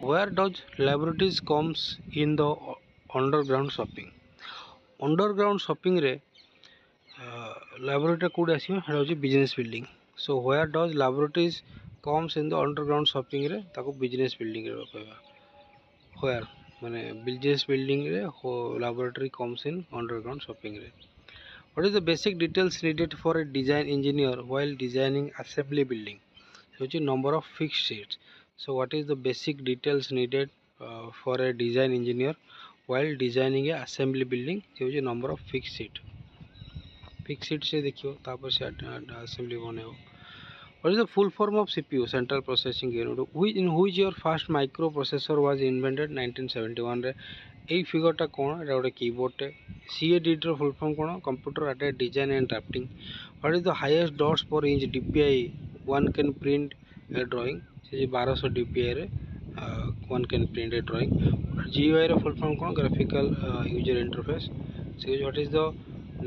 Where does laboratories comes in the underground shopping? Underground shopping रे laboratory code आसीबो हेडा होची business building. So where does laboratories comes in the underground shopping रे ताको business building रे कहबा. Where माने business building रे laboratory comes in underground shopping रे. What is the basic details needed for a design engineer while designing assembly building? Which is number of fixed seats. So what is the basic details needed for a design engineer while designing a assembly building? which is number of fixed seat. Fixed seat से देखियो तापर से assembly बनेओ. What is the full form of CPU, Central Processing Unit? In which year first microprocessor was invented? 1971 रे. এই ফিগরটা কোন? এটা একটা কিবোর্ডে. CAD র ফুল ফর্ম কোন? Computer aided design and drafting. What is the highest dots per inch DPI one can print a drawing? ସେ 1200 DPI ରେ one can print a drawing. GUI ର full form কোন? graphical user interface. So what is the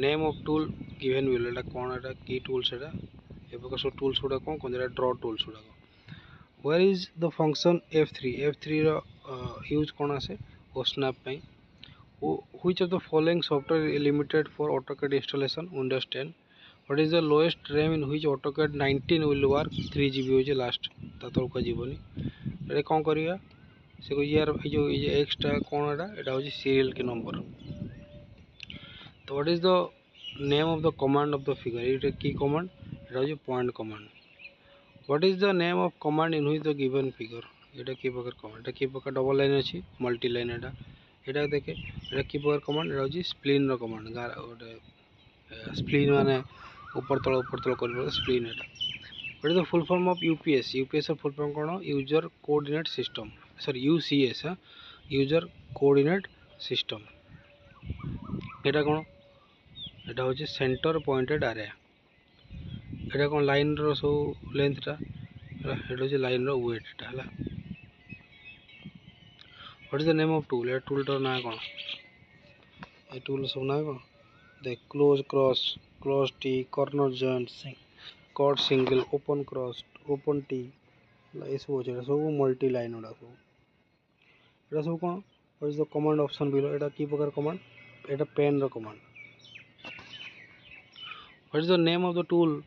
name of tool given below? এটা কোন? এটা কি টুল সেটা? ए प्रकार सब टूल्स गुड़ा कौन कौन जरा ड्रॉ टूल्स गुड़ा को. Where is the function F3? F3 ର यूज कौन आसे? ओ स्नैप ପାଇଁ. Which of the following software is limited for AutoCAD installation? Windows 10. What is the lowest RAM in which AutoCAD 19 will work? 3 GB होचे last ता तळका जीवनी. एटा कोन करिया से को यार ए जो एक्स्ट्रा कोन एटा होचे सीरियल के नंबर. तो what is the name of the command of the figure? एटा की कमांड? एटा होचे point command. What is the name of command in which the given figure? एटा की प्रकार कमांड? एटा की प्रकार डबल लाइन अछि मल्टी लाइन एटा. एटा देखे एटा की प्रकार कमांड? एटा होची स्प्लिन रो कमांड. ओटे स्प्लिन माने ऊपर तळ करबो spline Etah. What is the full form of UPS? UPS ର full form कोन? User coordinate system. Sorry UCS user coordinate system. एटा कोन? एटा होची सेंटर पॉइंटेड एरे. एटा कोन लाइन रो सो लेंथ टा एटा होची लाइन रो वेट टा हला. What is the name of tool? A tool टर ना कोन? ए टूल सब ना कोन? The close cross, close T, corner joint, cut single, open cross, open T. ए सब होचे सब मल्टी लाइन उडा सब. एटा सब कोन? What is the command option below? एटा की प्रकार कमांड? एटा पेन रो command. What is the name of the tool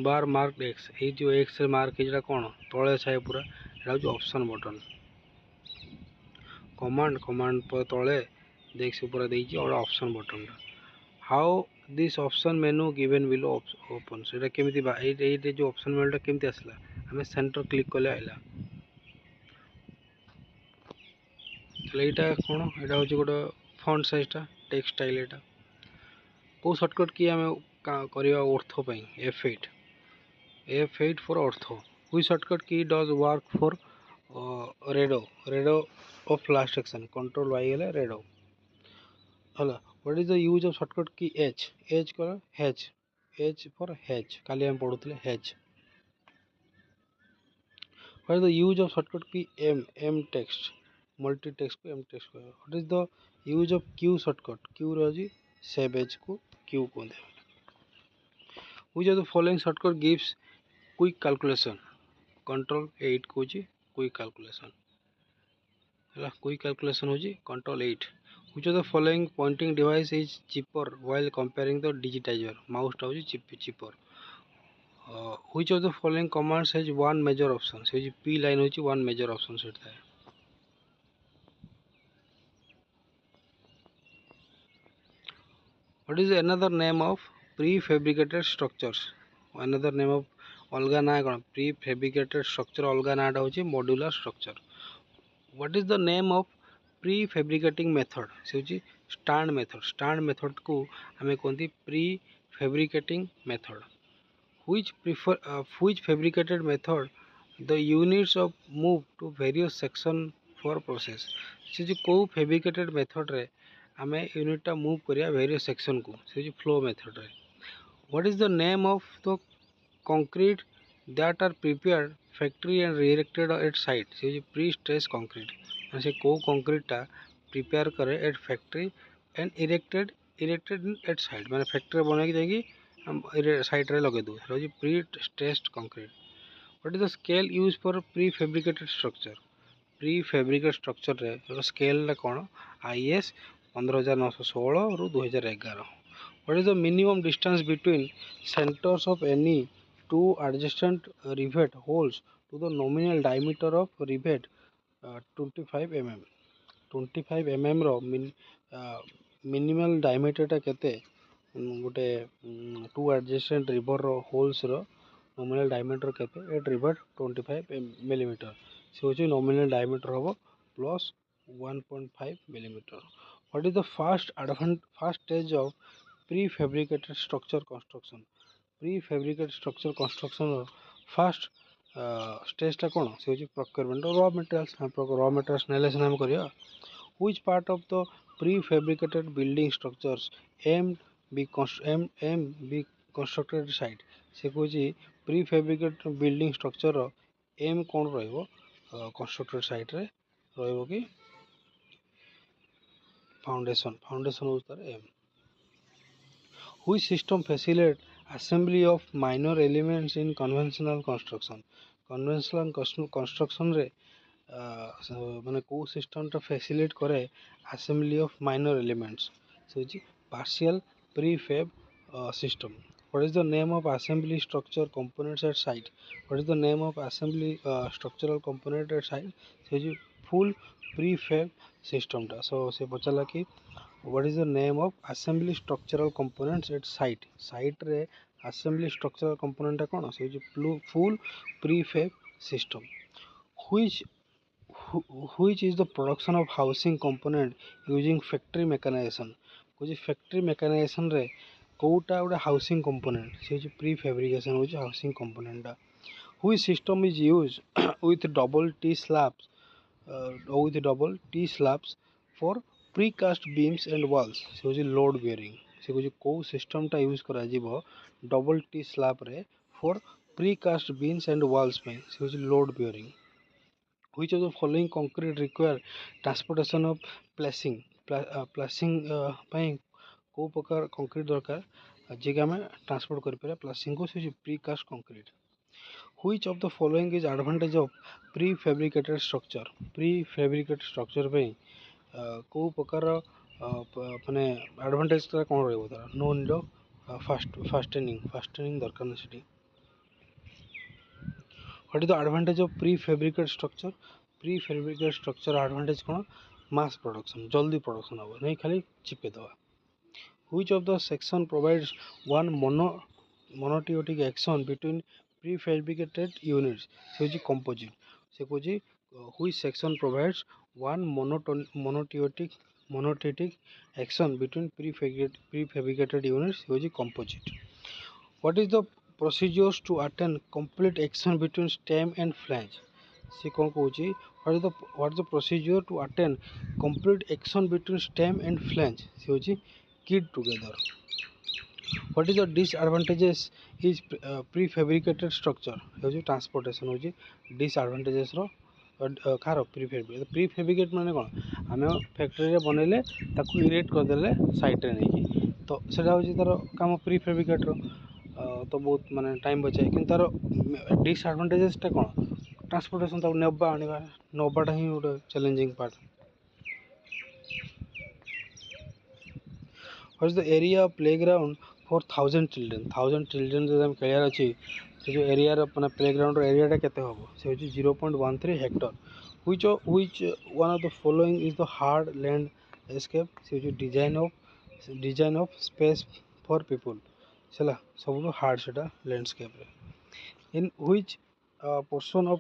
bar marked X? ए जो X रे मार्क एटा कोन? तळे छाय पूरा एटा होचे ऑप्शन बटन. कमांड पर तळे देख से पूरा देइची और option button. How this option menu given below open. सेटा केमिति बा ए जो ऑप्शन मेनूटा केमिति आसला? हमें सेंटर क्लिक करले आइला. तले एटा कोन? एटा होची गोटे फॉन्ट साइजटा टेक्स्ट स्टाइल एटा. को शॉर्टकट की हमें करिया ऑर्थो पई F8 for ortho. Which shortcut key does work for redo of last section? Control Y गेले रेडो हला. What is the use of shortcut key H कर H फॉर H काली हम पढुतले H. What is the use of shortcut key M text multi text को M text कर. What is the use of Q शॉर्टकट? Q रजी save as को Q को दे. Which of the following shortcut gives quick calculation? Control 8 को जी quick calculation हला. Quick calculation हो जी control 8. Which of the following pointing device is cheaper while comparing the digitizer? Mouse टा होची cheaper. Which of the following commands has one major option? से होची P line होची one major option set है. What is another name of prefabricated structures? Another name of अलगा ना कोन? prefabricated structure अलगा नाटा होची modular structure. What is the name of prefabricating method? से होची stand method. stand method को हमें कोनती prefabricating method. Which fabricated method the units of move to various section for process? से जो को fabricated method रे हमें यूनिट टा मूव करिया वेरियस सेक्शन को से जो फ्लो मेथड रे. What is the name of the concrete that are prepared factory and erected at site? से जो प्री स्ट्रेस कंक्रीट से को कंक्रीट टा प्रिपेयर करे at factory and erected at site माने फैक्ट्री बना के जाएगी हम साइट रे लगे दो जो prestressed concrete. What is the scale used for prefabricated structure? Prefabricate structure रे स्केल कौन IS 15916 रु 2011। What is the minimum distance between centres of any two adjacent rivet holes to the nominal diameter of rivet 25 mm। 25 mm रो minimal डायमीटरटा केते गोटे two adjacent river रो holes रो nominal diameter केते एट रिवर 25 मिलीमीटर से होची नॉमिनल डायमीटर होबो plus 1.5 millimetre. What is the first stage of prefabricated structure construction. Prefabricated structure construction first स्टेजटा कौन से होची प्रोक्योरमेंट रॉ मटेरियल्स नेले से हम करिया। Which part of the prefabricated building structures may be constructed site से कौची prefabricate building structure may कौन रहिबो कंस्ट्रक्टेड साइट रे रहिबो कि फाउंडेशन होता तार एम। Which system facilitate assembly of minor elements in conventional construction. Conventional construction रे माने को सिस्टमटा फैसिलिटेट करे असेंबली ऑफ माइनर एलिमेंट्स से partial prefab system. What is the name of assembly structure components at site? What is the name of assembly structural component at site? So full prefab system टा so से पचला कि what is the name of assembly structural components at site? Site रे assembly structural component टा कौन से full prefab system। which which is the production of housing component using factory mechanization। कुछ factory mechanization रे कोटा गोटे हाउसिंग कंपोनेंट से prefabrication हो हाउसिंग कंपोनेंटा। Which system is use with double T slabs for precast beams and walls से load bearing से कौ सिस्टमटा यूज करा डबल टी स्लैब रे for precast beams and walls पे से load bearing. Which of the following concrete require transportation of placing को प्रकार कंक्रीट दरकार जे कि हमें ट्रांसपोर्ट कर प्लासिंग को से precast concrete. Which of the following is advantage of prefabricated structure. Prefabricated structure पे को प्रकार माने एडवांटेज कौन रहबो तार नो नीड ऑफ फास्टेनिंग दरकार ना सेठी। What is the advantage of prefabricated structure. Prefabricated structure advantage कौन मास प्रोडक्शन जल्दी प्रोडक्शन हो नहीं खाली चिपे दवा। Which of the section provides one monototic action between prefabricated units से होची composite से Kochi which section provides one monototic action between prefabricated units से होची composite। What is the procedures to attain complete action between stem and flange से कौन Kochi what is the procedure to attain complete action between stem and flange से होची keyed together। What is the disadvantages is prefabricated structure होची transportation होची disadvantages रो car प्रीफेब्रिकेट माने कौन आम factory रे बनइले ताकू इरेक्ट करदेले साइट रे नहीं तो सेटा होची तार काम प्रीफेब्रिकेट रो तो बहुत माने टाइम बचाए कि तार डिसएडवांटेजेस टा कौन ट्रांसपोर्टेशन ताकू नेबा आनिबा नबाटा ही गोटे challenging part. What is the area of playground for 1000 children। 1000 children जो हम खेलियार अच्छी से जो एरिया अपना प्लेग्राउंड एरिया टा केते होबो से होची 0.13 Hector. which one of the following is the hard landscape से जो design of space for people चला सब हार्ड सेटा लैंडस्केप रे। इन which portion of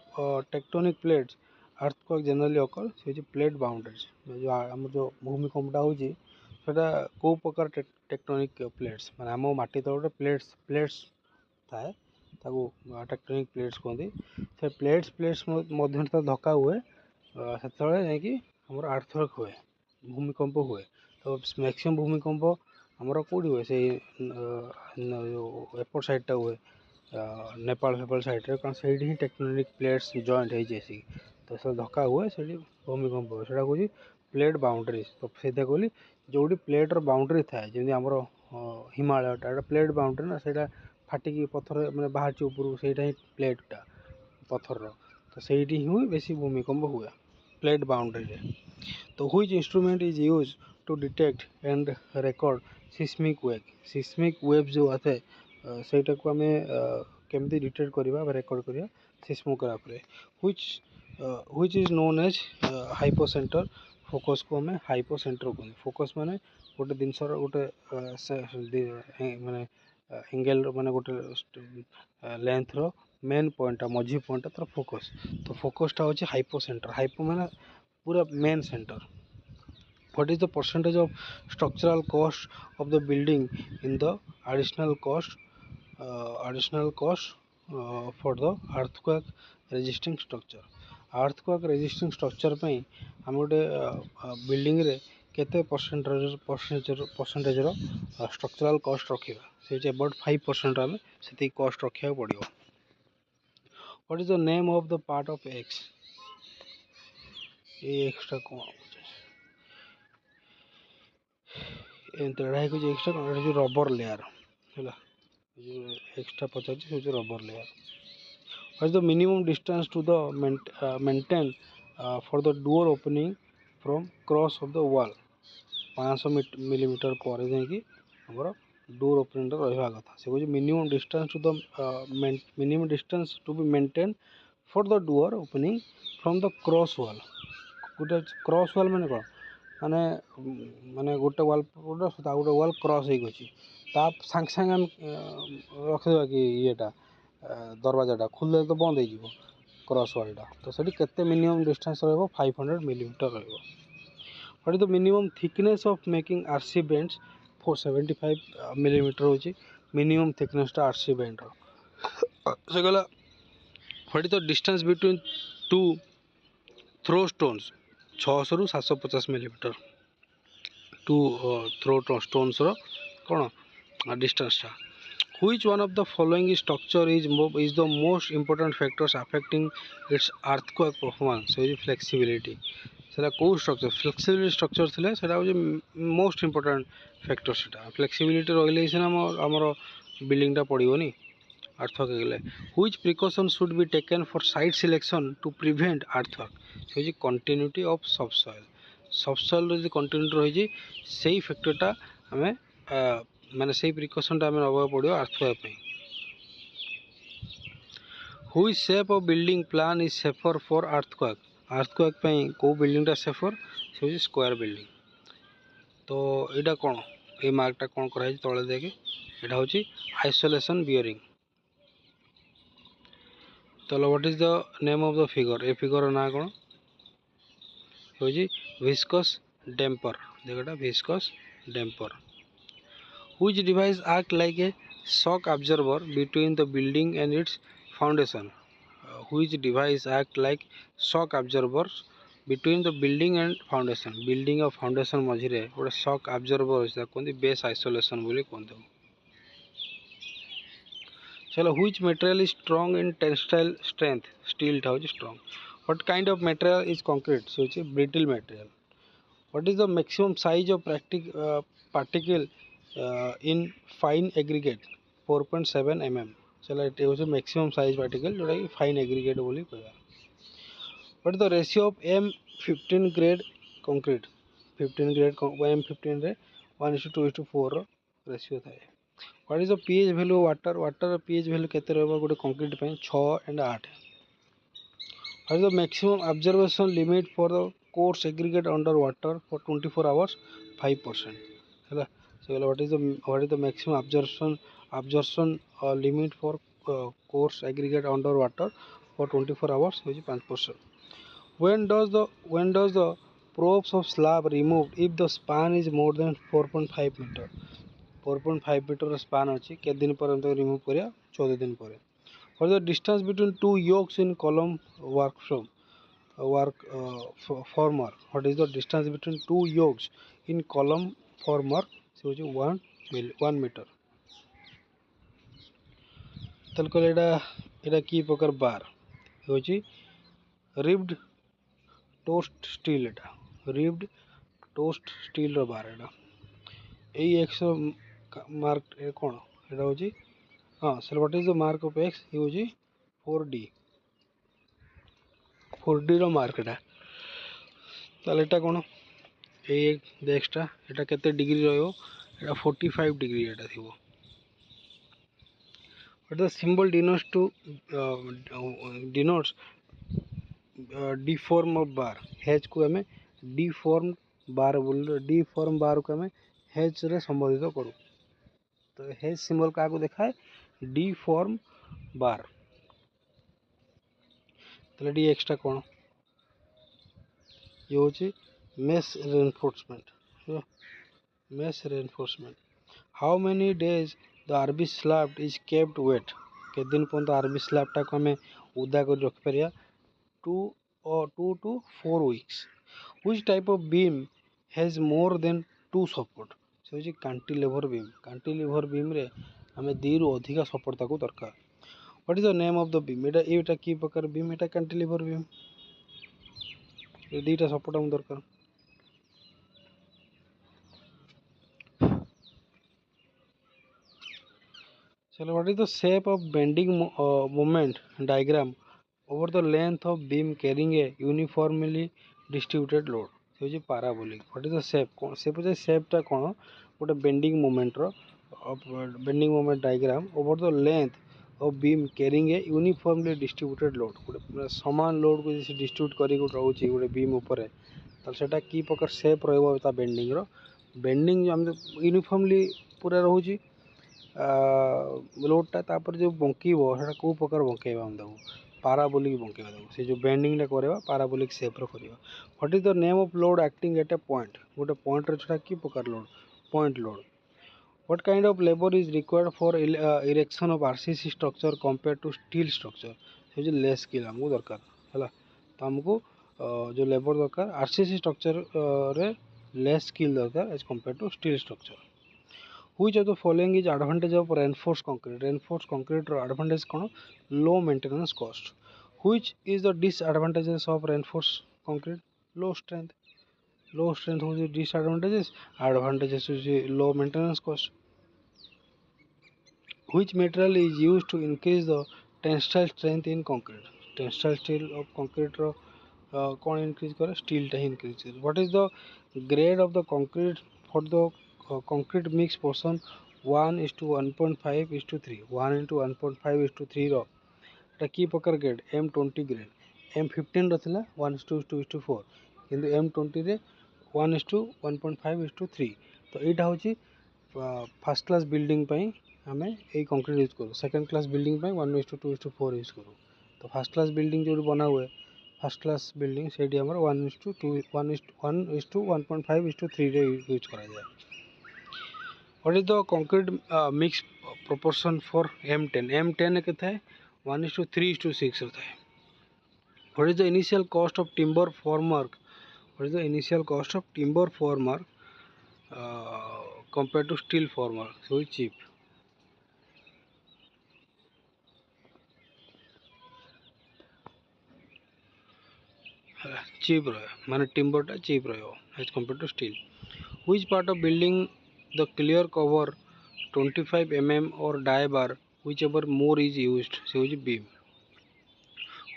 tectonic plates earthquake generally occur से प्लेट बाउंड्रीज जो हम जो भूमिकंपटा होची सेटा को प्रकार टेक्टोनिक प्लेट्स माने आम माटी तल गोटे प्लेट्स थाए ताको टेक्टोनिक प्लेट्स कहते से प्लेट्स मध्य धक्का हुए से जाकि हमर अर्थक्वेक हुए भूमिकंप हुए तो मैक्सिमम भूमिकंप हमर कौटी हुए से एपट साइडटा हुए नेपाल फेपाल साइड रे कारण से ही टेक्टोनिक प्लेट्स जॉइंट हो जैसी तो से धक्का हुए से भूमिकंप हुए सेटा कहूँ प्लेट बाउंड्रीज तो से कहली जो प्लेट्र बाउंड्री थाए जमी आमर हिमालयटा प्लेट बाउंड्री ना से फाटिकी पथर मैंने बाहर ऊपर से ही प्लेटा पथर तो से ही बेसी भूमिकंप हुए। प्लेट बाउंड्री रे तो which instrument is use to detect and record seismic wave जो आते सेटा को आम केमती डिटेक्ट करवा रेकॉर्ड करवा सिस्मोग्राफ रे which is known as hypocentre focus को आम हाइपोसेंटर कहते फोकस माने गोटे जिनस गोटे माने एंगल माने गोटे लेंथ रो मेन पॉइंट मझी पॉइंट तार फोकस तो फोकसटा होची हाइपोसेंटर हाइपो माने पूरा main centre what is the percentage of structural cost of the building in the additional cost for the earthquake resisting structure ପାଇଁ ଆମେ ଗୋଟେ ବିଲ୍ଡିଂ ରେ କେତେ परसेंटेज रो स्ट्रक्चरल कॉस्ट रखिबा से अबाउट 5% ଆମେ सेति कॉस्ट रखिया पड़ियो what is the name of the part of x ए एक्स्ट्रा कोन एंतड़ा है कुछ एक्स्ट्रा कोन जो रबर लेयर हैला जो एक्स्ट्रा पचाची से जो rubber layer what is the minimum distance to the maintain for the door opening from cross of the wall 500 millimetre पर जाकि हमर डोर ओपनिंग रहा कथा से कहूँ minimum distance to be maintain for the door opening from the cross wall गोटे cross wall माने कौन माने माने गोटे वॉल गोटे वॉल क्रॉस हो सांगे सांगे आम रखिदेवा कि येटा दरवाजाटा खुले तो बंद हो क्रॉस वॉलटा तो सेठी केते मिनिमम डिस्टेंस रहिबो 500 मिलीमीटर रहिबो what is the minimum thickness of making RC bands for 75 millimeter होची minimum thickness टा RC band रो से गला what is the distance between two throw stones 600 रु 750 मिलीमीटर टू थ्रो stones रो कोन डिस्टेंस टा which one of the following structure is the most important factors affecting its earthquake performance so flexibility सेटा को structure flexibility structure थिले सेटा हो मोस्ट इंपोर्टेंट फैक्टर सेटा फ्लेक्सिबिलिटी रहिले सिना हमर बिल्डिंग टा पड़िबोनी अर्थक्वेक गेले which precaution should be taken for site selection to prevent earthquake से कंटिन्यूटी ऑफ सबसॉइल रे कंटिन्यूटी रही सेही फैक्टरटा हमें माने सेही प्रिकॉशन टा हमें नबा पड़ियो अर्थक्वेक पे which shape of building plan is safer for earthquake पे को बिल्डिंग टा सेफर से स्क्वायर बिल्डिंग तो यहाँ कौन ये मार्कटा कौन कराई तले देखे यहाँ हूँ आइसोलेशन बियरिंग तो what is the name of the figure a figure ना कौन हूँ विस्कस डैम्पर देखा viscous damper which device act like a shock observer between the building and it's foundation which device act like shock absorbers between the building and foundation मझिरे गोटे shock absorber होता कहते base isolation बोली कहते चलो which material is strong in tensile strength steel टा होची strong what kind of material is concrete से होची brittle material what is the maximum size of particle in fine aggregate 4.7 mm चलो ये होची मैक्सिमम साइज पार्टिकल जोटा कि fine aggregate बोली कहया what is the ratio of M15 grade concrete 15 grade M15 रे 1:2:4 रो रेशियो थाए what is the pH value water pH value केते रहबो गोटे कंक्रीट पे 6 and 8 what is the maximum observation limit for the coarse aggregate under water for 24 hours 5% हैला so what is the maximum absorption limit for coarse aggregate underwater for 24 hours which is 5%. When does the probes of slab removed if the span is more than 4.5 meter 4.5 meter span अच्छी के दिन पर्यंत remove करिया 14 दिन पर for the distance between two yokes in column former what is the distance between two yokes in column former से 1 metre तल को एटा की प्रकार बार होची रिब्ड टोस्ट स्टील एटा रिब्ड टोस्ट स्टील रो बार एटा ए एक्स मार्क कोन एटा होची हां sir what is the mark of x होची 4D रो mark एटा ताले एटा कोन ए एक्स्ट्रा एटा केते डिग्री रहयो एटा 45 डिग्री एटा थिबो but the symbol denotes deform of bar h को हमें deformed bar बोल deform bar को हमें h रे संबोधित करू तो h सिंबल का को देखाए deform bar तले डी एक्स्ट्रा कोन ये होची mesh reinforcement how many days the RB slab is kept wet के दिन पर्यंत RB slab टा को हमें उदा कर रख परिया 2 to 4 weeks which type of beam has more than 2 support से होची cantilever beam रे हमें 2 रु अधिक सपोर्ट ताको दरकार what is the name of the beam एटा की प्रकार beam एटा cantilever beam ये दीटा सपोर्ट हम दरकार चलो what is the shape of bending moment diagram over the length of beam carrying a uniformly distributed load से होची parabolic what is the shape टा कोन गोटे bending moment diagram over the length of beam carrying a uniformly distributed load गोटे समान load को जैसे distribute करी रहउची गोटे बीम ऊपर ताल सेटा की प्रकार शेप रहबो ता बेंडिंग रो बेंडिंग जो हम यूनिफॉर्मली पूरा रहउची लोडटा तापर जो बंकीबो सेटा को प्रकार बंकेबा हम दबो पाराबोलिक बंकेबा दबो से जो बेंडिंग टा करेबा पाराबोलिक शेप रो करिबा what is the name of load acting at a point गोटे पॉइंट रे छटा की प्रकार load point load what kind of labour is required for erection of RCC structure compare to steel structure से जो less skill हमको दरकार हला तो हमको जो लेबर दरकार आरसीसी स्ट्रक्चर रे लेस स्किल दरकार as compare to steel structure which of the following is advantage of reinforced concrete ro advantage kono low maintenance cost which is the disadvantages of reinforced concrete low strength who is disadvantages advantages is low maintenance cost which material is used to increase the tensile strength in tensile steel of concrete ro kon increase करे steel ta increase करे what is the grade of the concrete for the concrete mix portion 1:1.5:3 1:1.5:3 रो एटा की प्रकार grade M20 grade M15 रथिला 1:2:4 किंतु M20 रे 1:1.5:3 तो एटा होची first class building पई हमें ए कंक्रीट यूज करू सेकंड क्लास बिल्डिंग पई 1:2:4 यूज करू तो फर्स्ट क्लास बिल्डिंग जो बना हुए फर्स्ट क्लास बिल्डिंग सेडी हमर 1:1.5:3 रे यूज करा जाए What is the concrete mix proportion for M10? M10 कितना है 1:3:6 होता है. What is the initial cost of timber formwork? What is the initial cost of timber formwork compared to steel formwork? So it's cheap. Cheap रहे माने timber टा cheap रहे हो as compared to steel. Which part of building the clear cover 25 mm or die bar whichever more is used so is beam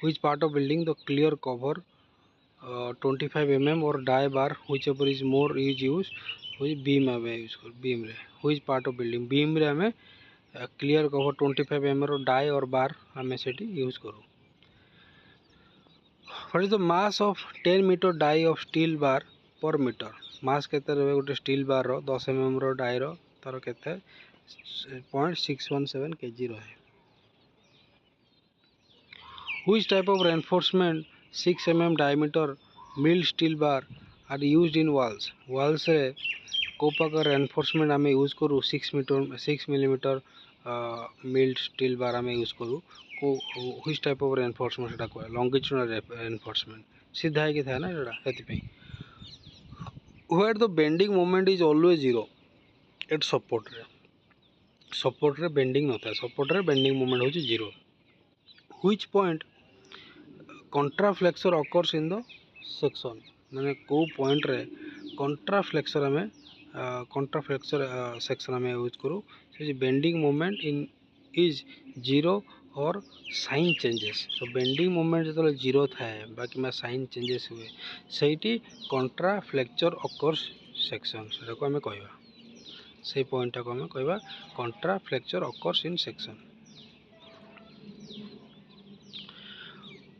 which part of building the clear cover 25 mm or die bar whichever is more is used so is beam हमें use कर beam रे which part of building beam रे हमें clear cover 25 mm or die or bar हमें सेठी use करू what is the mass of 10 meter die of steel bar per meter मास केते रहे गोटे स्टील बार रो 10 mm रो डाई रो तार केते 0.617 kg रहे which type of reinforcement 6 mm diameter milled steel bar are used in walls रे को प्रकार reinforcement हमें यूज करू 6 mm milled steel bar हमें यूज करू को which type of reinforcement सेटा को longitudinal reinforcement सीधा है कि था ना एटा एति पे where the bending moment is always zero at support रे bending नता है support रे bending moment होची zero which point contraflexor occurs in the section माने को point रे contraflexor हमें contraflexor section हमें यूज करू से bending moment in is zero और sign changes so bending moment जो जीरो थाए बाकी साइन चेंजेस हुए सही कंट्रा फ्लेक्चर अकर्स सेक्शन से आम कह से पॉइंट को आम कह contra flexure occurs in section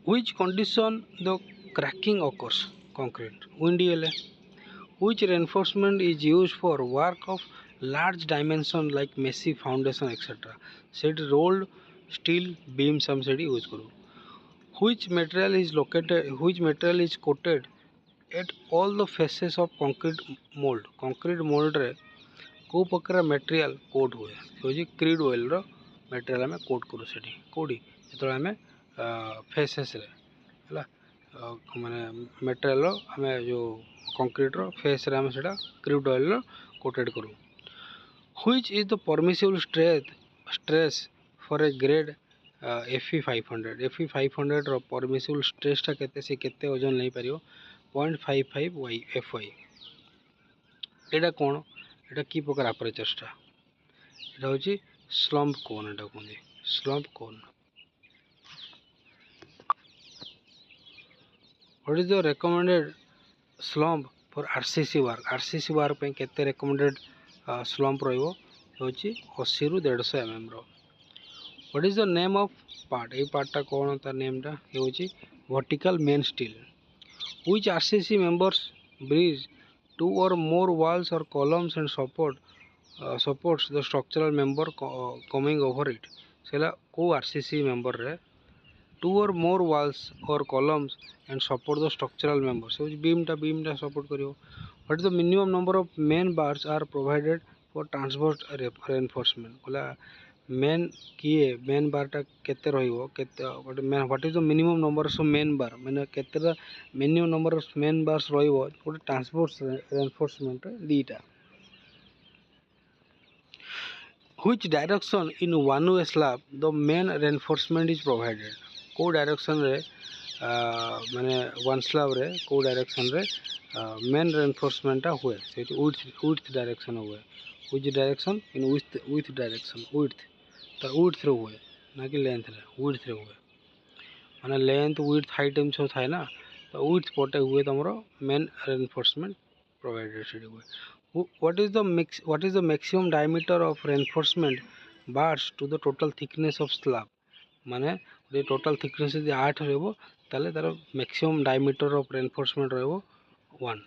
which condition the cracking occurs concrete windy ele which reinforcement is used for work of large dimension like messy foundation etc set rolled steel beams हम सेठी use करू which material is coated at all the faces of concrete mold रे को प्रकार material coat हुए हूँ creed oil raw material आम coat करूँ से कौटी जो आम फेसेस माने मटेरियल आम जो कंक्रीट रो फेस रे आम सेटा क्रीड ऑयल रो कोटेड करूँ which is the permissible stress for a grade FE 500 FE 500 रो परमिसिबल स्ट्रेसटा केते से केते ओजन नहीं पारियो 0.55 FY एटा कौन एटा की प्रकार अपर्चरटा एटा होची स्लम्प कोन एटा कहते slump cone what is the recommended slump for RCC work पे केते रेकमेंडेड स्लम्प रहिबो होची 80 रु 150 mm रो what is the name of part A पार्टटा कौन तार नेमटा ये होची vertical main steel which RCC members bridge two or more walls or columns and supports the structural member coming over it सेला को RCC member रे two or more walls or columns and support the structural member so beam टा support करियो what is the minimum number of main bars are provided for transverse reinforcement बोला main bar टा केते रहिबो केते what is the minimum number of main bar माने केते minimum number of main bars रहिबो गोटे ट्रांसवर्स रेनफोर्समेंट दीटा which direction in one way slab the main reinforcement is provided को डायरेक्शन रे माने वन स्लैब रे को डायरेक्शन रे मेन रेनफोर्समेंट हुए से विड्थ डायरेक्शन हुए which direction in width direction width रे हुए ना कि लेंथ रे विड्थ रे हुए माने लेंथ विड्थ हाइट एम सब थाए ना तो विड्थ पटे हुए तुम मेन रेनफोर्समेंट प्रोवाइडेड से हुए what is the maximum diameter of reinforcement bars to the total thickness of slab माने टोटल थिकनेस यदि 8 रहबो ताले तार मैक्सिमम डायमीटर ऑफ रेनफोर्समेंट रहबो 1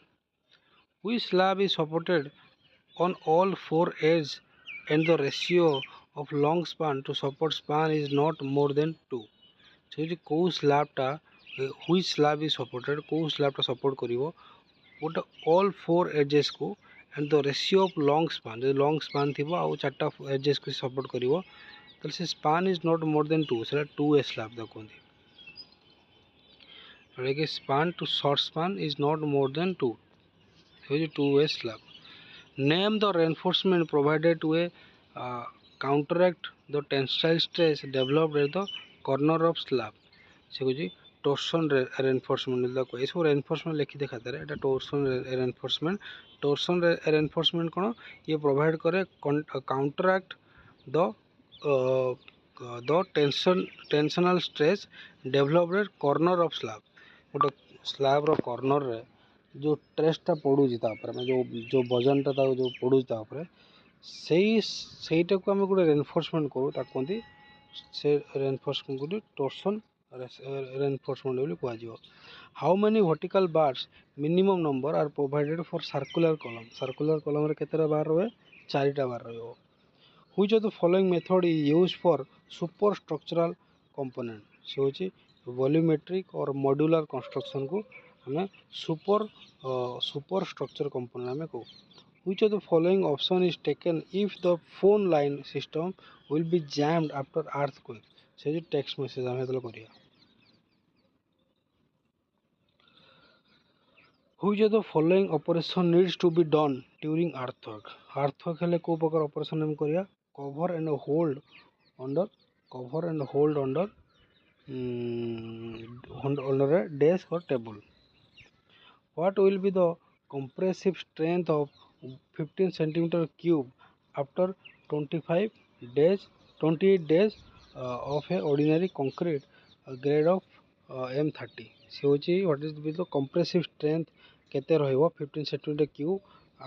which slab is supported on all four edges and the ratio of long span to support span is not more than 2 so जो को slab टा which slab is supported को slab टा support करिवो गोटे all four edges को and the ratio of long span जो long span थिबो आ चारटा edges को सपोर्ट करिवो तो से span is not more than 2 सेला 2A slab द कोंदी कि span to short span is not more than 2 so जो 2A slab name the reinforcement provided to counteract the tensile stress developed at the corner of slab से कुछ torsion reinforcement को ये सब reinforcement लिखी देखा था এটা torsion reinforcement कौन ये provide करे counteract the tensional stress developed at corner of slab गोटे slab रो corner रे जो ट्रेसटा पड़ूची जो वजनटा जो पड़ूची सहीटा को आम गोटे रेनफोर्समेंट करूँ कहते से रेनफोर्समेंट को टोर्सन रेनफोर्समेंट कह how many vertical bars minimum number are provided for circular column केते बार रहे 4टा बार रही which of the following method is used for super structural component से होची वॉल्यूमेट्रिक और मॉड्यूलर कंस्ट्रक्शन को हमें सुपर स्ट्रक्चर कंपोनेंट हमें को which of the following option is taken if the phone line system will be jammed after earthquake से जो text message हमें तो करिया which of the following operation needs to be done during earthquake हेले को प्रकार ऑपरेशन हम करिया cover and hold under under a desk or table what will be the compressive strength of 15 centimeter cube after 28 days of a ordinary concrete grade of M30 से होची what is with the compressive strength केते रहइबो 15 centimetre cube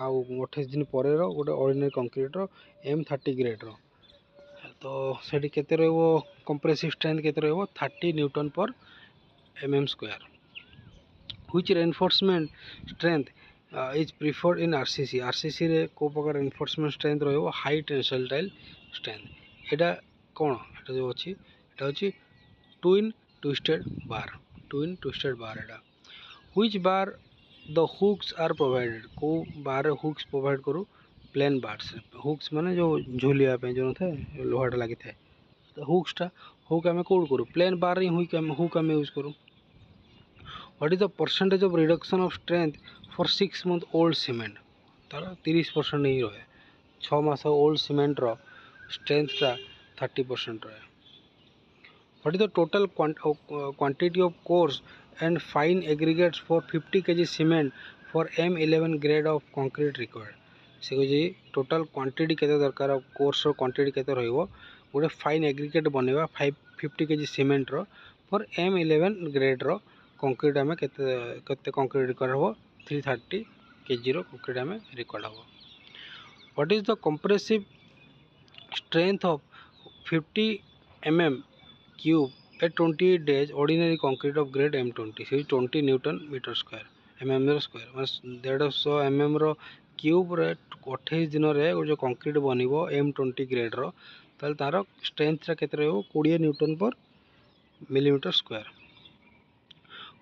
आउ 28 दिन परे रो गोटे ordinary concrete रो M30 grade रो तो सेठी केते रहइबो कंप्रेसिव स्ट्रेंथ केते रहइबो 30 newton per mm square which reinforcement strength is preferred in RCC रे को प्रकार रेनफोर्समेंट स्ट्रेंथ रहइबो हाई टेंसाइल स्ट्रेंथ एटा कोन एटा जो अछि एटा अछि ट्विन ट्विस्टेड बार एटा which bar the hooks are provided को बार हुक्स प्रोवाइड करू प्लेन बार्स हुक्स माने जो झुलिया पे जो थे लोहाटा लागि थे तो हुक आमे कोड करू प्लेन बार रे हुक आमे यूज करू what is the percentage of reduction of strength for 6 month old cement तार 30% नहीं रहे 6 मास ओल्ड सीमेंट रो स्ट्रेंथ टा 30% रहे what is the total quantity of course and fine aggregates for 50 kg cement for M11 grade of concrete required से जे total quantity केते दरकार course रो quantity केते रहइबो गोटे फाइन एग्रीगेट बनेबा 50 kg सीमेंट रो फॉर M11 ग्रेड रो कंक्रीट हमें केते कंक्रीट रिक्वायर्ड हो 330 kg रो कंक्रीट हमें रिक्वायर्ड हो what is the compressive strength of 50 mm cube at 28 days ordinary concrete of grade M20 से 20 न्यूटन मीटर स्क्वायर mm रो स्क्वायर माने 150 mm रो क्यूब रे 28 दिन रे जो कंक्रीट बनिबो M20 ग्रेड रो ताल तार स्ट्रेंथ रा केते रहबो 20 न्यूटन पर millimetre square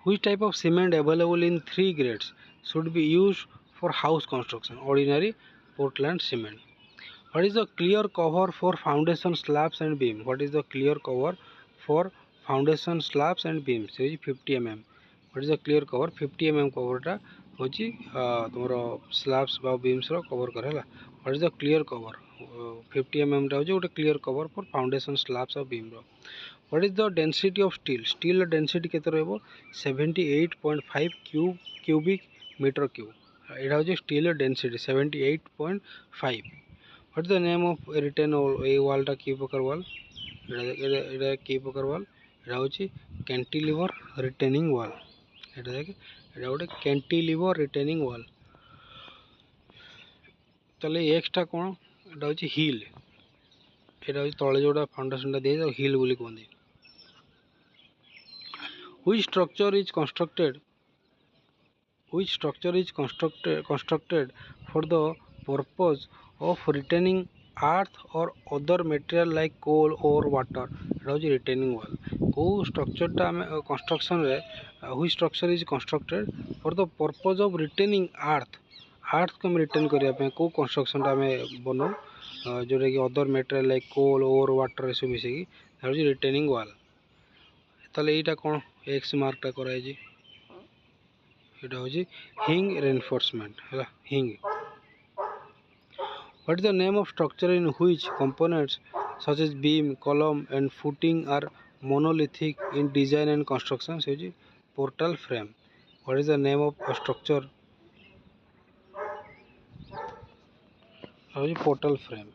which type of cement available in 3 grades should be used for house construction ordinary Portland cement what is the clear cover for foundation slabs and beam what is the clear cover for foundation slabs and beams 50 mm what is the clear cover 50 mm कवरटा होची तुमरो slabs बा beams रो cover करेला what is the clear cover 50 mm टा होची गोटे clear cover for foundation slabs और beam रो what is the density of steel density केते रहबो 78.5 क्यूबिक मीटर क्यूब एटा होची steel density 78.5 what is the name of retain wall टा की प्रकार वॉल एटा की प्रकार वॉल एटा होची कैंटिलीवर रिटेनिंग वॉल एटा देख एटा गोटे कैंटिलीवर रिटेनिंग वॉल तले एक्स टा कोन एटा होची हिल एटा होची तळे जोडा फाउंडेशन टा दे हिल बोली कोंदी which structure is constructed for the purpose of retaining earth or other material like coal or water एटा होची retaining wall को स्ट्रक्चर टा कंस्ट्रक्शन रे which structure is constructed for the purpose of retaining earth को हम retain करिया पे को construction टा हमें बनो जोटा कि अदर मटेरियल लाइक कोल और वाटर सब मिसे की एटा होची रिटेनिंग वॉल ताले एटा कोन एक्स मार्क टा कराई जी एटा होची हिंग रेनफोर्समेंट हैला hinge what is the name of structure in which components such as beam column and footing are monolithic in design and construction से होची portal frame what is the name of structure होची portal frame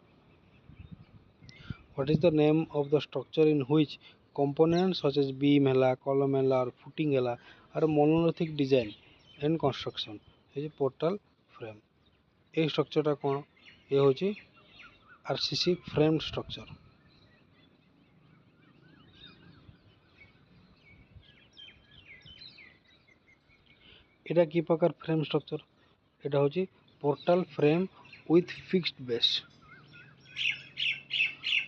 what is the name of the structure in which components such as beam hela column hela or footing hela are monolithic design and construction is portal frame A structure टा कोन ए होची RCC frame structure एटा की प्रकार frame structure एटा होची portal frame with fixed base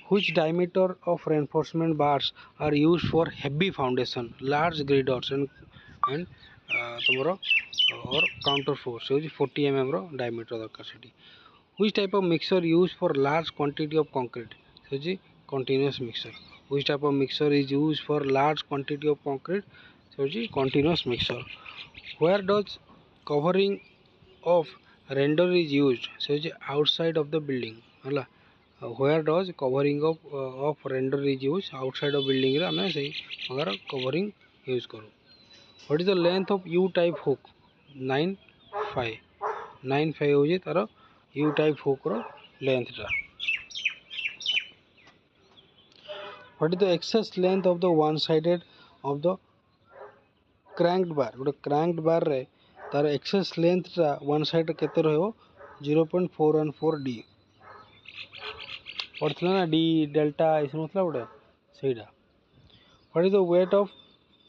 which diameter of reinforcement bars are used for heavy foundation large girders and tomorrow or counter force so 40 mm ro diameter darkar seti which type of mixer used for large quantity of concrete so continuous mixer which type of mixer is used for large quantity of concrete so continuous mixer where does covering of render is used so outside of the building hala where does covering of render is used outside of building रे हमें सही अगर covering use करो what is the length of U type hook 9.5 हो जे तार U type hook रो length टा what is the excess length of the one sided of the cranked bar गोटे क्रैंक्ड बार रे तार एक्सेस लेंथटा वन साइड केते रहइबो 0.414 D पढ़थिला ना डी डेल्टा ऐसे मतलब गोटे सेटा what is the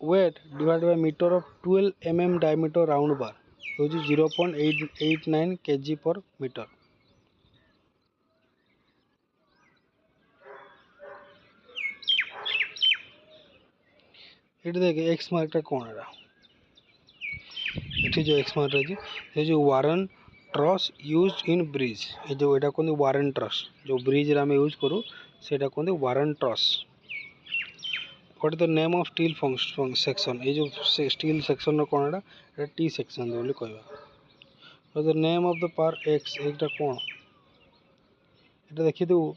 weight divided by meter of 12 mm diameter round bar होची 0.889 kg per meter इट देख एक्स मार्कटा कौन है ये जो एक्स मार्क है ये जो वारन ट्रस यूज इन ब्रिज ये जो एटा कहते वारन ट्रस जो ब्रिज रे आम यूज करूँ सेटा कहते Warren truss what is the name of steel section ये जो स्टील सेक्शन कौन है टी सेक्शन बोली कहवा the name of the par x एटा कौन ये देखी तू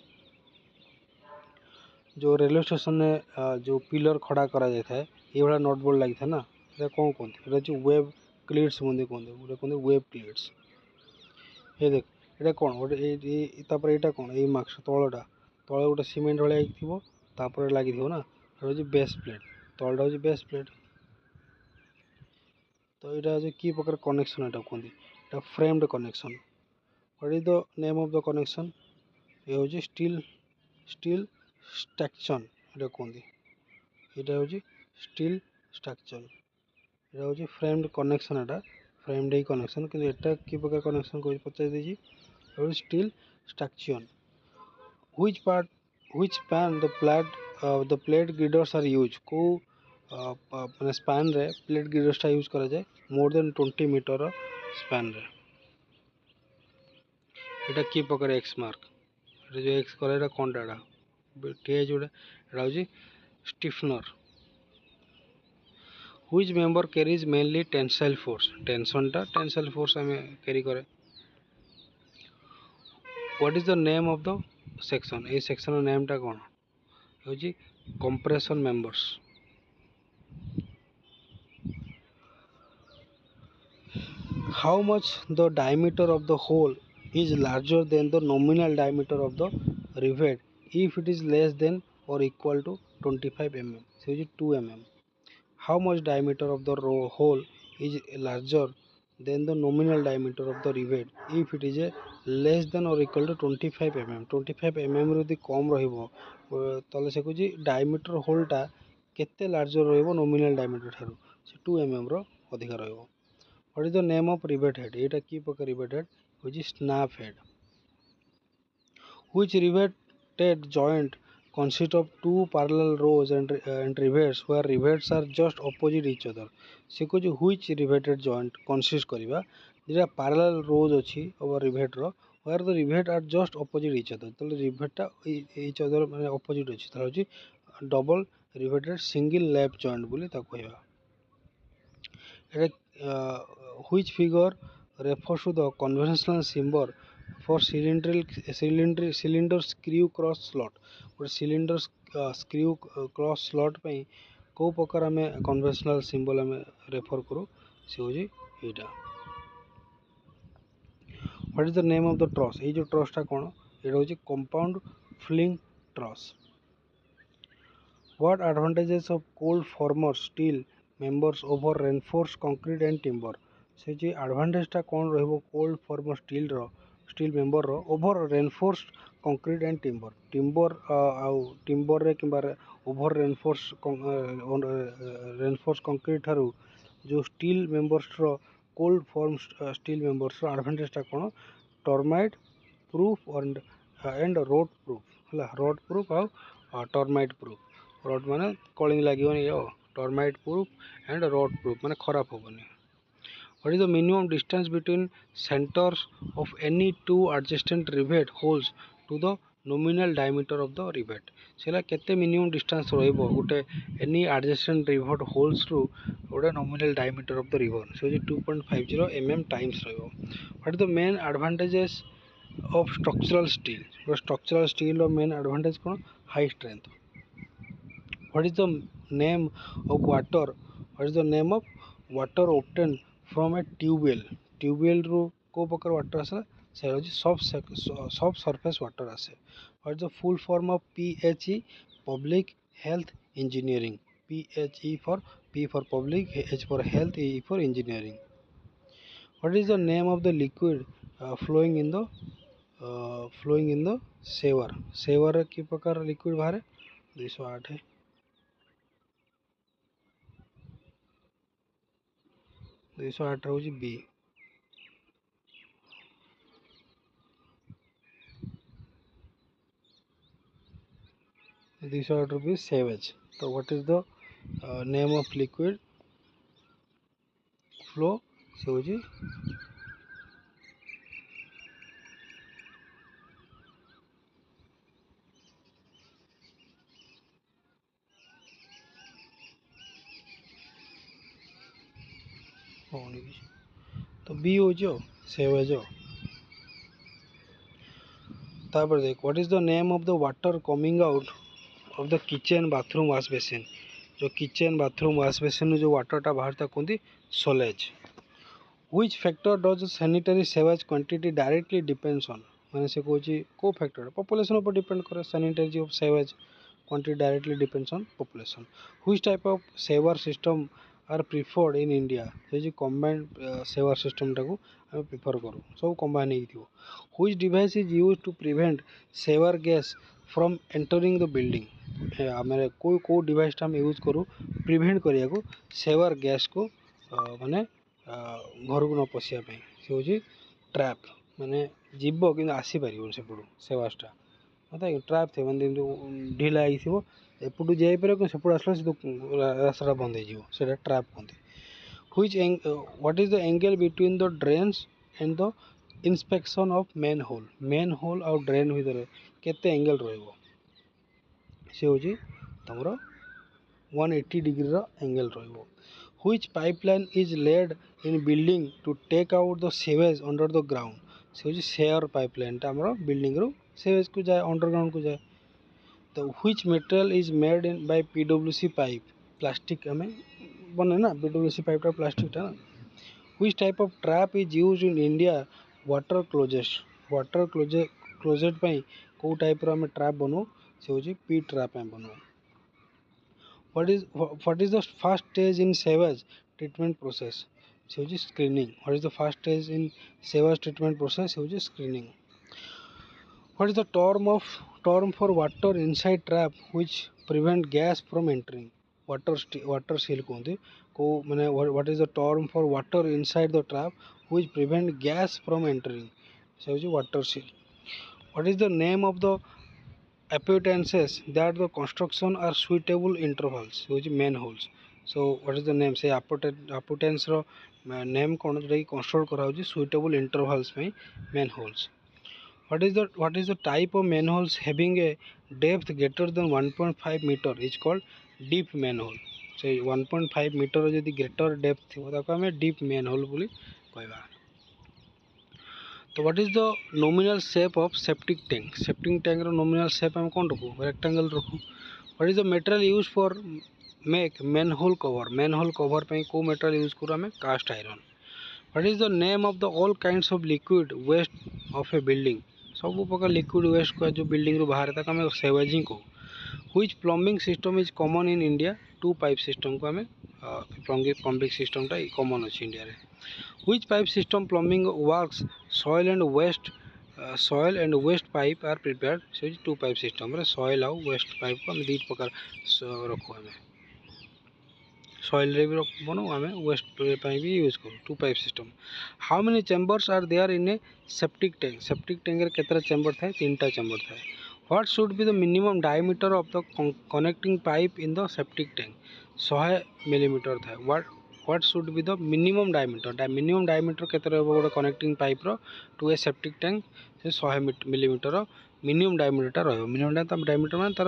जो रेलवे स्टेशन में जो पिलर खड़ा करा जाता है ये बड़ा नोट बोर्ड लगी था ना ये कौन कहते हैं ये वेब क्लीट्स बोलते कहते वेब क्लीट्स ये देख ये कौन गोटे ये कौन ये मार्क्स तलटा तले गोटे सीमेंट भाई थो लगी थो ना ये बेस प्लेट तलटा हूँ बेस प्लेट तो यहाँ कि प्रकार कनेक्शन यहाँ कहते framed connection what is the name of the connection ये हूँ स्टील स्टील स्ट्रक्चर ये कहते यहाँ हूँ स्टील स्ट्रक्चर यहाँ हूँ फ्रेम्ड कनेक्शन यहाँ फ्रेम्ड ही कनेक्शन कि एटा कि प्रकार कनेक्शन को पचार दीजिए steel structure which span the plate girders are use को माने स्पैन रे प्लेट ग्रिडर्स यूज करा जाए मोर देन 20 मीटर स्पैन रे एटा कि प्रकार एक्स मार्क एटा जो एक्स करा कौन टा टी जोड़ा एटा हूँ stiffener which member carries mainly tensile force tensile force हमें कैरी करे what is the name of the section ये सेक्शन नेम टा कौन हूँ compression members how much the diameter of the hole is larger than the nominal diameter of the rivet if it is less than or equal to 25 mm so is 2 mm how much diameter of the hole is larger than the nominal diameter of the rivet if it is a less than or equal to 25 mm 25 mm रो कम रहिबो तले से कुछ diameter whole टा केते larger रहिबो nominal diameter ठारू से 2 mm रो अधिक रहिबो what is the name of rivet head एटा की प्रकार rivet head which is snap head which riveted joint consist of two parallel rows and rivets where rivets are just opposite each other से कुछ which riveted joint consist करिबा जेटा parallel rows अछि over rivet row where the rivet are just opposite each other तो rivet टा each other माने opposite अछि त होछि double riveted single lap joint बोली ता कहबा which figure refers to the conventional symbol for cylinder screw cross slot गोटे सिलिंडर स्क्रू क्रॉस स्लॉट पे को प्रकार आम कन्वेंशनल सिंबल आम रेफर करूँ सी हूँ यहाँ what is the name of the truss ये जो ट्रसटा कौन ये हूँ compound fling truss what advantages of cold former steel members over reinforce concrete and timber से जी एडवांटेजटा कौन रहिबो कोल्ड फॉर्मर स्टील मेंबर रो over reinforce concrete and timber timber रे किंबा ओवर रेनफोर्स कंक्रीट ठारू जो स्टील मेंबर्स रो कोल्ड फॉर्म स्टील मेंबर्स रो एडवांटेजटा कौन termite proof and rot proof है रोड प्रूफ आ टर्माइट प्रूफ रोड माने कलिंग लगे termite proof and rot proof माने खराब होबनी What is the minimum distance between centers of any two adjacent rivet holes to the nominal diameter of the rivet सेला केते minimum distance रहइबो गोटे any adjacent rivet holes ru गोटे nominal diameter of the rivet so 2.50 mm times रहइबो What is the main advantages of structural steel ro main advantage cone high strength What is the name of water obtained from a tubewell रू को प्रकार water आसे से हूँ soft surface water आसे what is the full form of PHE public health engineering. PHE for P for public, H for health, E for engineering. What is the name of the liquid flowing in the sewer? Sewer की प्रकार liquid बाहर 208 है. 208 होची B. 208 rupees sewage. So what is the name of liquid flow? So जी तो B हो जो sewage हो. तापर देख what is the name of the water coming out of the kitchen bathroom wash basin. जो किचन बाथरूम वाश बेसिन जो वाटरटा बाहर था कहते sullage. Which factor does sanitary sewage quantity directly depends on. माने से कहूँ को फैक्टर पॉपुलेशन ऊपर डिपेंड करे. Sanitary of sewage quantity directly depends on population. Which type of sewer system are preferred in India. जो कंबाइंड सेवर सिस्टम टाको आम prefer करूँ सब कंबाइन हो. Which device is use to prevent sewer gas from entering the building. आम को डिवाइसटा आम use करूँ प्रिवेंट करिया को सेवर गैस को माने घर को न पशियापी. से हूँ ट्रैप. माने जीव कि आसीपर सेपटू सेवासटा मतलब ट्रैप थे मैंने ढिला एपटू जापर सेपट आसला रास्ता बंद हो ट्रैप कहते. Which what is the angle between the drains and the inspection of manhole. Manhole आउ ड्रेन भितर केते एंगल रहिबो. से हूँ तुमर 180 डिग्री एंगल रहिबो. Which pipeline is laid in building to take out the sewage under the ground. से हूँ शेयर पाइपलाइन आम बिल्डिंग रू सेवेज को जाए अंडरग्राउंड को जाए. तो which material is made in by PWC pipe. Plastic आम बने ना PWC पाइपटा प्लास्टिकटा ना. Which type of trap is use in India water closet पाई को टाइप रो आम ट्रैप बनाऊ. से हूँ P ट्रैप आम बनाऊ. What is the first stage in sewage treatment process. से हूँ screening. What is the first stage in sewage treatment process. से हूँ screening. What is the term for water inside trap which prevent gas from entering. water seal कहते को माने what is the term for water inside the trap which prevent gas from entering. से हूँ water seal. What is the name of the appetances that the construction are suitable intervals. which manholes. So what is the name say appurtenance ro name कोन जोटा construct करा होची suitable intervals में manholes. What is the type of manholes having a depth greater than 1.5 meter is called deep manhole. So 1.5 meter जदि greater depth थी ताको हमें deep manhole बोली कहबा. तो what is the nominal shape of septic tank. Septic tank रो nominal shape हम कौन रखू रेक्टेंगल रखू. What is the material use for make manhole cover. Manhole cover पे को मटेरियल यूज करूँ आम cast iron. What is the name of the all kinds of liquid waste of a building. सब प्रकार liquid waste को जो building रू बाहर तक आम सेवेजिंग कहू. Which plumbing system is common in India. 2 pipe system को आम प्लम्बिंग सिस्टमटा कॉमन अच्छी इंडिया रे. Which pipe system plumbing works soil and waste pipe are prepared. So 2 pipe system रे soil और waste pipe को हम 2 प्रकार रखो. हमें soil रे भी बनो हमें waste pipe भी यूज करो. 2 pipe system. How many chambers are there in a septic tank. septic tank रे कितना chamber था. 3टा chamber था. What should be the minimum diameter of the connecting pipe in the septic tank. 100 millimetre था. What should be the minimum diameter. minimum diameter केते रहबो गोटे connecting pipe रो to a septic tank. से 100 millimetre रो minimum diameter रहबो. Minimum diameter माने तार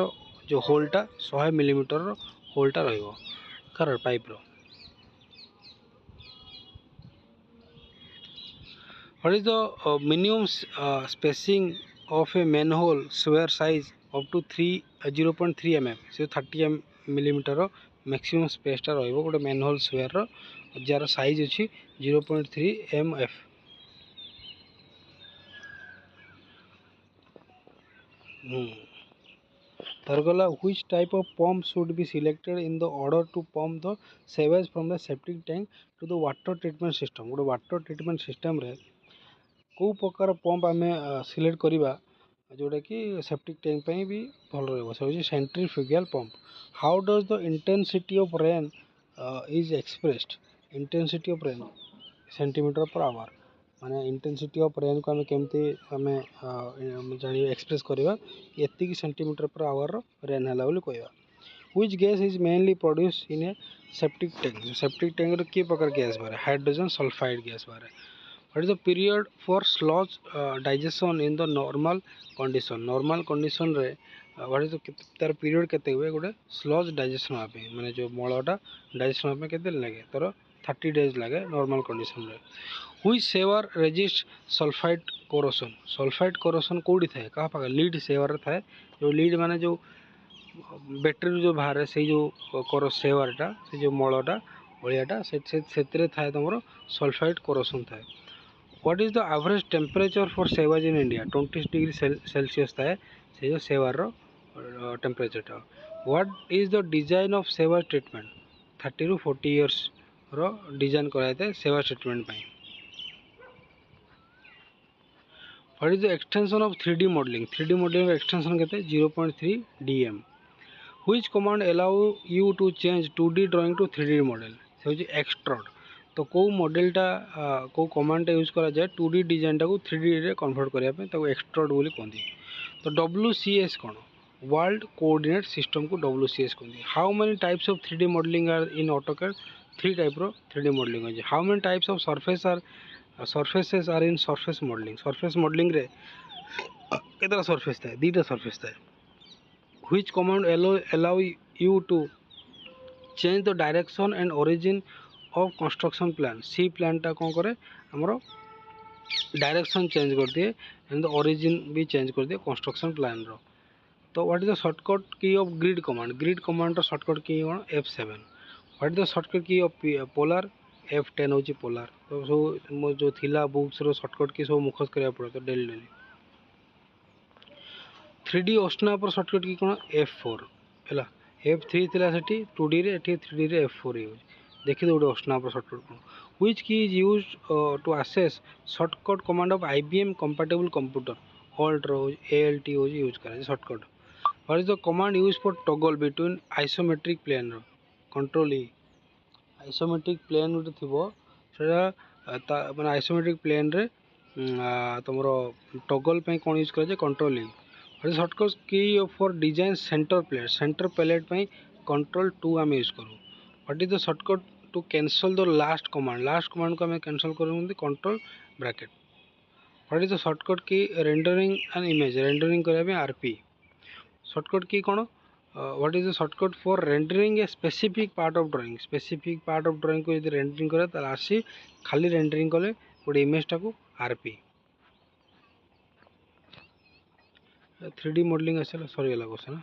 जो होलटा 100 मिलीमीटर रो होलटा रहबो कर पाइप रो. What is the minimum spacing of a manhole sewer size up to 0.3 mm. से 30 मिलीमीटर रो मैक्सिमम स्पेसटा रहबो गोटे मैनहोल स्वेयर रो जार साइज अछि 0.3 mm. तार गला which type of pump should be selected in the order to pump the sewage from the septic tank to the water treatment system. गोटे वाटर ट्रीटमेंट सिस्टम रे को प्रकार पंप आम सिलेक्ट करवा जोटा कि सेप्टिक टैंक पे भी भल रहा से centrifugal pump. How does the intensity of rain is expressed. Intensity of rain centimetre per hour माने इंटेंसिटी ऑफ रेन को आम केमती आम जान एक्सप्रेस करवा एति सेंटीमीटर पर आवर रेन है कहवा। Which gas is mainly produce in A septic tank. Septic tank की प्रकार गैस बारे हाइड्रोजन सल्फाइड गैस बारे। What is the period for sludge digestion in the normal condition. Normal condition रे what is तार period केते हुए गोटे sludge digestion होगा माने जो मलटा डाइजेशन होगा केते लगे तार 30 डेज लगे नॉर्मल कंडीशन रे। Which sewer resist sulphide corrosion. Sulphide corrosion कोडी थाए कहा पाखा लीड सेवर थाए जो लीड माने जो बैटरी जो बाहर से जो कर सेवरटा से जो मलटा बलियाटा से थाए तुम सल्फाइड कोरोसन थाए। What is the average temperature for sewage in India. 20 degree Celsius थाए से जो सेवार टेम्परेचरटा। What is the design of sewage treatment. 30 ରୁ 40 इयर्स रो डिजाइन कराए सेवा ट्रीटमेंट पाई। What is the extension of 3D modelling. 3D modelling extension केते 0.3 dm। Which command allow you to change 2D drawing to 3D model से होची extrude. तो कौ मॉडलटा कौ कमांडटा यूज करा जाए 2D डिजाइनटा को 3D रे कन्वर्ट करिया पे ताको एक्सट्रूड बोली कहंदी। तो WCS कोन वर्ल्ड कोऑर्डिनेट सिस्टम को WCS कहंदी। How many types of 3D modelling are in AutoCAD. 3 type रो 3D मॉडलिंग होची। How many types of surfaces are in surface modelling. Surface modelling रे केतरा सरफेस थाए 2टा सरफेस थाए। Which command allow you to change the direction and origin of construction plan। सी प्लानटा कौन करे हमरो डायरेक्शन चेंज कर दिए एंड द ओरिजिन भी चेंज कर दिए कंस्ट्रक्शन प्लान रो। तो what is the shortcut key of grid command. Grid command रो शॉर्टकट की कौन F7। What is the shortcut key of polar. F10 होची पोलर। तो सो जो थिला बुक्स रो शॉर्टकट की सब मुखस्त करिया पड़े तो डेली 3D ओस्टना पर शॉर्टकट की कौन F4 है। F3 थिला सेठी 2D रे एठी 3D रे F4 यूज देखि दो ओस्टना पर शॉर्टकट कौन। Which key is use to access shortcut command of IBM compatible computer. Alt रो ALT यूज करे shortcut. What is the command use for toggle between isometric plane रो कंट्रोल ई। आइसोमेट्रिक प्लेन गोटे थिबो सेटा माने isometric plane रे तुमरो toggle पे कोन यूज करे control E. What is shortcut key for design centre plate. Centre plate पे कंट्रोल 2 आम यूज करूँ। What is the shortcut to cancel the last command. Last command को आम कैंसल करूँ control bracket. What is the shortcut key rendering and image. Rendering करने RP। Shortcut key कौन what is the shortcut for rendering a specific part of drawing. Specific part of drawing को यदि rendering करे तार आसी खाली rendering कले गोटे इमेजटा को RP। 3D मॉडलिंग आसला सरीगला क्वेश्चन।